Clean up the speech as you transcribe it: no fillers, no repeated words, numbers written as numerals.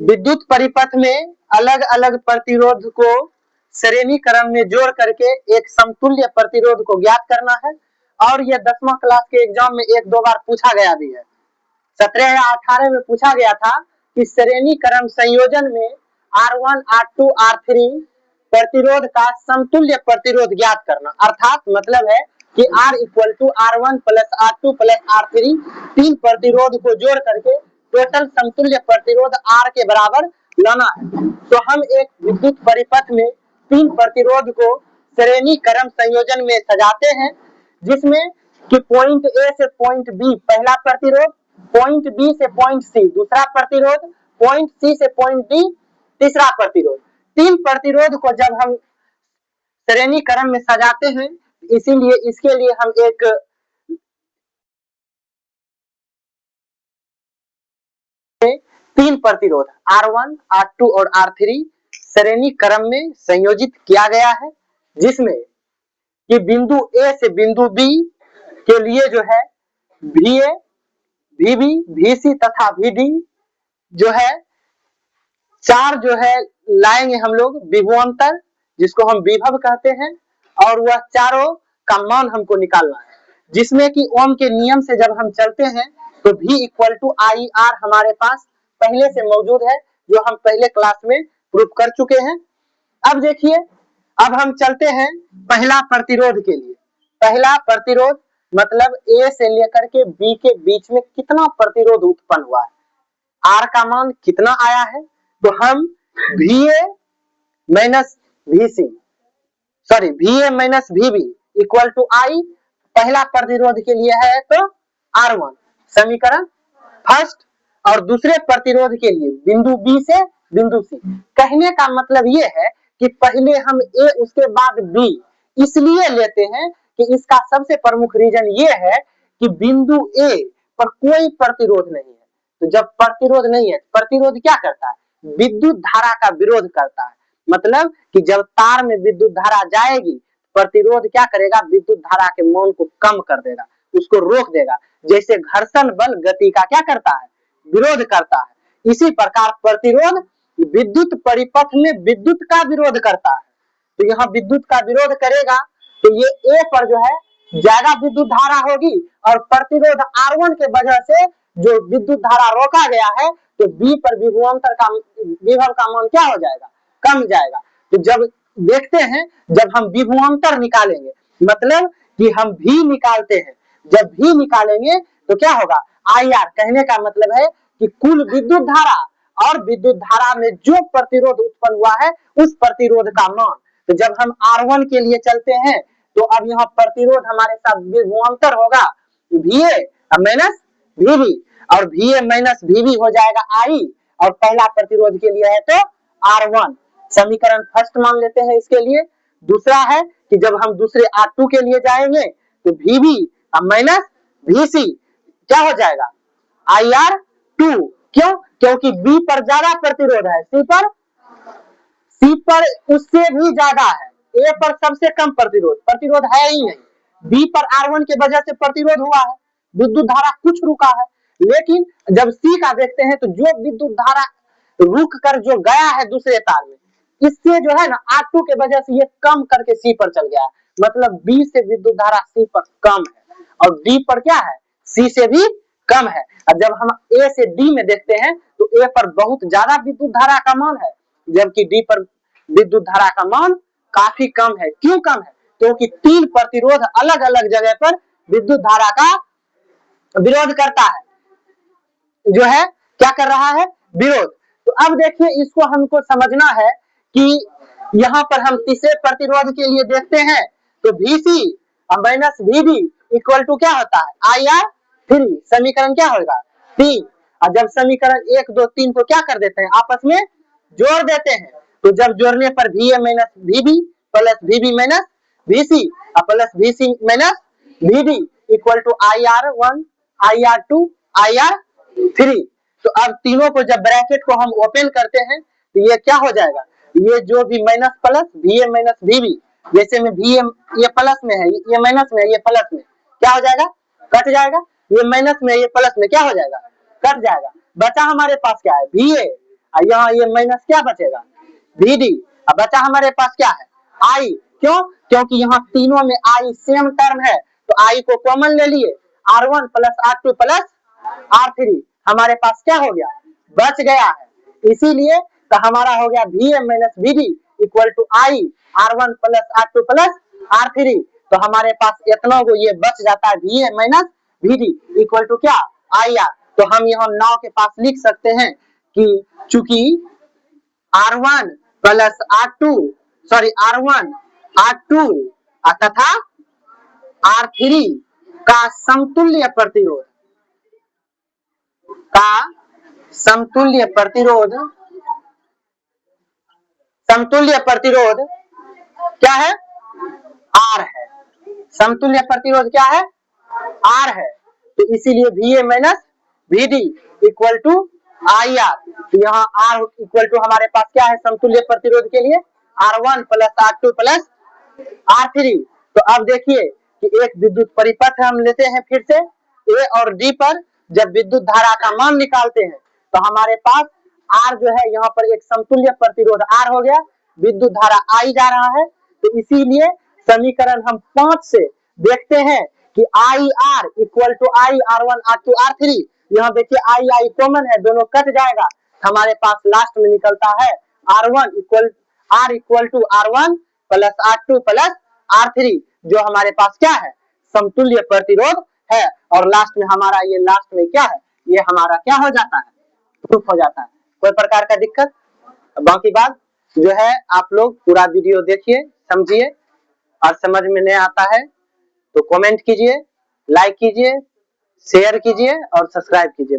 विद्युत परिपथ में अलग अलग प्रतिरोध को श्रेणी क्रम में जोड़ करके एक समतुल्य प्रतिरोध को ज्ञात करना है। और यह 10वां क्लास के एग्जाम में एक दो बार पूछा गया भी है। 17 या 18 में पूछा गया था कि श्रेणी क्रम संयोजन में R1, R2, R3 प्रतिरोध का समतुल्य प्रतिरोध ज्ञात करना, अर्थात मतलब है कि R = R1 + R2 + R3 तीन प्रतिरोध को जोड़ करके टोटल समतुल्य प्रतिरोध R के बराबर लाना है। तो हम एक विद्युत परिपथ में तीन प्रतिरोध को श्रेणी क्रम संयोजन में सजाते हैं, जिसमें कि पॉइंट A से पॉइंट B पहला प्रतिरोध, पॉइंट B से पॉइंट C दूसरा प्रतिरोध, पॉइंट C से पॉइंट D तीसरा प्रतिरोध। तीन प्रतिरोध को जब हम श्रेणी क्रम में सजाते हैं, इसीलिए इसके लिए हम एक तीन प्रतिरोध R1, R2 और R3 श्रेणी क्रम में संयोजित किया गया है, जिसमें कि बिंदु A से बिंदु B के लिए जो है VA, VB, VC तथा VD जो है चार जो है लाएंगे हम लोग विभवांतर, जिसको हम विभव कहते हैं, और वह चारों का मान हमको निकालना है, जिसमें कि ओम के नियम से जब हम चलते हैं तो V = IR हमारे पास पहले से मौजूद है, जो हम पहले क्लास में प्रूफ कर चुके हैं। अब देखिए, अब हम चलते हैं पहला प्रतिरोध के लिए। पहला प्रतिरोध मतलब A से लेकर के B के बीच में कितना प्रतिरोध उत्पन्न हुआ है, R का मान कितना आया है, तो हम VA - VB = I पहला प्रतिरोध के लिए है तो R1 समीकरण फर्स्ट, और दूसरे प्रतिरोध के लिए बिंदु B से बिंदु C। कहने का मतलब ये है कि पहले हम A उसके बाद B इसलिए लेते हैं कि इसका सबसे प्रमुख रीजन ये है कि बिंदु A पर कोई प्रतिरोध नहीं है। तो जब प्रतिरोध नहीं है, प्रतिरोध क्या करता है, विद्युत धारा का विरोध करता है। मतलब कि जब तार में विद्युत धारा जाएगी, प्रतिरोध क्या करेगा, विद्युत धारा के मान को कम कर देगा, उसको रोक देगा। जैसे घर्षण बल गति का क्या करता है, विरोध करता है, इसी प्रकार प्रतिरोध विद्युत परिपथ में विद्युत का विरोध करता है। तो यहाँ विद्युत का विरोध करेगा तो ये A पर जो है ज्यादा विद्युत धारा होगी, और प्रतिरोध R1 के वजह से जो विद्युत धारा रोका गया है, तो B पर विभव का मान क्या हो जाएगा, कम जाएगा। तो जब देखते हैं, जब हम विभवांतर निकालेंगे, मतलब कि हम V निकालते हैं, जब V निकालेंगे तो क्या होगा, IR। कहने का मतलब है कि कुल विद्युत धारा और विद्युत धारा में जो प्रतिरोध उत्पन्न हुआ है उस प्रतिरोध का मान। तो जब हम R1 के लिए चलते हैं तो अब यहाँ प्रतिरोध हमारे साथ विभवांतर होगा VA - VB, और VA - VB हो जाएगा I, और पहला प्रतिरोध के लिए है तो R1 समीकरण फर्स्ट मान लेते हैं इसके लिए। दूसरा है कि जब हम दूसरे R2 के लिए जाएंगे तो VB - VC क्या हो जाएगा, IR2। क्यों, क्योंकि B पर ज्यादा प्रतिरोध है, C पर उससे भी ज्यादा है, A पर सबसे कम प्रतिरोध है ही नहीं। B पर R1 के वजह से प्रतिरोध हुआ है, विद्युत धारा कुछ रुका है, लेकिन जब C का देखते हैं तो जो विद्युत धारा रुक कर जो गया है दूसरे तार में, इससे जो है ना R2 के वजह से ये कम करके C पर चल गया है। मतलब B से विद्युत धारा C पर कम है, और D पर क्या है, C से भी कम है। और जब हम A से D में देखते हैं तो A पर बहुत ज्यादा विद्युत धारा का मान है, जबकि D पर विद्युत धारा का मान काफी कम है। क्यों कम है, क्योंकि तीन प्रतिरोध अलग अलग जगह पर विद्युत धारा का विरोध करता है, जो है क्या कर रहा है, विरोध। तो अब देखिए, इसको हमको समझना है कि यहाँ पर हम तीसरे प्रतिरोध के लिए देखते हैं तो VC - VB = क्या होता है, IR3 समीकरण क्या होगा 3। और जब समीकरण 1, 2, 3 को क्या कर देते हैं, आपस में जोड़ देते हैं, तो जब जोड़ने पर VA - VB + VB - VC plus VC - VD = IR1, IR2, IR3। तो अब तीनों को जब ब्रैकेट को हम ओपन करते हैं तो ये क्या हो जाएगा, ये जो भी माइनस प्लस VA - VB, जैसे में VA ये प्लस में है, ये माइनस में है, ये प्लस में, क्या हो जाएगा, कट जाएगा। ये माइनस में, ये प्लस में, क्या हो जाएगा, कट जाएगा। बचा हमारे पास क्या है, VA और यहाँ ये माइनस क्या बचेगा, VD। अब बचा हमारे पास क्या है, I। क्यों, क्योंकि यहाँ तीनों में I सेम टर्म है, तो I को कॉमन ले लिए, R1 plus R2 plus R3 हमारे पास क्या हो गया, बच गया है। इसीलिए तो हमारा हो गया VM minus VD equal to I R1 plus R2 plus R3। तो हमारे पास इतना को ये बच जाता है VM minus VD equal to क्या, IR। तो हम यहाँ 9 के पास लिख सकते हैं कि चूंकि R1 plus R2 R1 R2 तथा R3 का समतुल्य प्रतिरोध क्या है, R है। समतुल्य प्रतिरोध क्या है, R है। तो इसीलिए VA minus VD equal to IR। तो यहाँ R इक्वल टू हमारे पास क्या है समतुल्य प्रतिरोध के लिए, R1 plus R2 plus R3। तो अब देखिए कि एक विद्युत परिपथ हम लेते हैं फिर से A और D पर जब विद्युत धारा का मान निकालते हैं तो हमारे पास R जो है यहाँ पर एक समतुल्य प्रतिरोध R हो गया, विद्युत धारा I जा रहा है। तो इसीलिए समीकरण हम 5 से देखते हैं कि IR equal to I R1 R2 R3। यहाँ देखिए I कॉमन है, दोनों कट जाएगा, हमारे पास लास्ट में निकलता है R equal to R1 plus R2 plus R3 जो हमारे पास क्या है समतुल्य प्रतिरोध है। और लास्ट में हमारा ये लास्ट में क्या है, ये हमारा क्या हो जाता है, प्रूफ हो जाता है। कोई प्रकार का दिक्कत, बाकी बात जो है आप लोग पूरा वीडियो देखिए, समझिए, और समझ में नहीं आता है तो कमेंट कीजिए, लाइक कीजिए, शेयर कीजिए और सब्सक्राइब कीजिए।